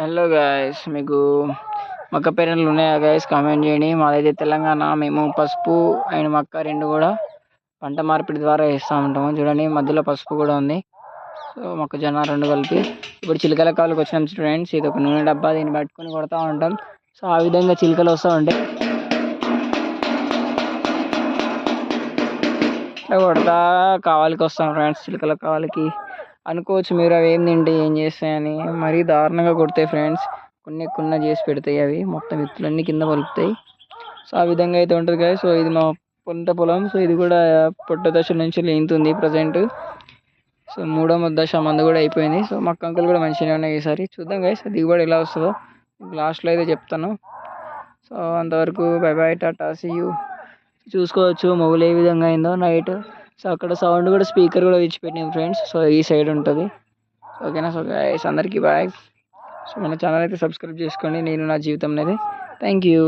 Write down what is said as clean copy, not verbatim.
Hello guys, మీకు మక్క పేరెంట్లు ఉన్నాయా గాయస్? కామెంట్ చేయండి. మాదైతే తెలంగాణ. మేము పసుపు అండ్ మక్క రెండు కూడా పంట మార్పిడి ద్వారా వేస్తూ ఉంటాము. చూడండి, మధ్యలో పసుపు కూడా ఉంది. సో మొక్కజొన్న రెండు కలిపి ఇప్పుడు చిలకల కాలుకి వచ్చినాం ఫ్రెండ్స్. ఇది ఒక నూనె డబ్బా, దీన్ని పట్టుకొని కొడతా ఉంటాం. సో ఆ విధంగా చిలుకలు వస్తూ ఉంటాయి. ఇట్లా కొడతా కావాలికి వస్తాం ఫ్రెండ్స్. చిలుకల కావాలికి అనుకోవచ్చు మీరు, అవి ఏం తింటే ఏం చేస్తాయని. మరీ దారుణంగా కొడతాయి ఫ్రెండ్స్. కొన్ని చేసి పెడతాయి, అవి మొత్తం విత్తులన్నీ కింద పలుకుతాయి. సో ఆ విధంగా అయితే ఉంటుంది కదా. సో ఇది మా పంట పొలం. సో ఇది కూడా పొట్ట దశ నుంచి లేంతుంది ప్రజెంట్. సో మూడో దశ మందు కూడా అయిపోయింది. సో మా కంకులు కూడా మంచిగానే ఉన్నాయి ఈసారి. చూద్దాం గైస్ దిగుబడి ఎలా వస్తుందో లాస్ట్లో అయితే చెప్తాను. సో అంతవరకు bye bye, tata, see you. చూసుకోవచ్చు మొగులు ఏ విధంగా అయిందో నైట్. సో అక్కడ సౌండ్ కూడా స్పీకర్ కూడా తెచ్చిపెట్టినాం ఫ్రెండ్స్. సో ఈ సైడ్ ఉంటుంది. ఓకేనా? సో గైస్ అందరికీ బాయ్. సో మన ఛానల్ అయితే సబ్స్క్రైబ్ చేసుకోండి. నేను నా జీవితం అనేది. Thank you.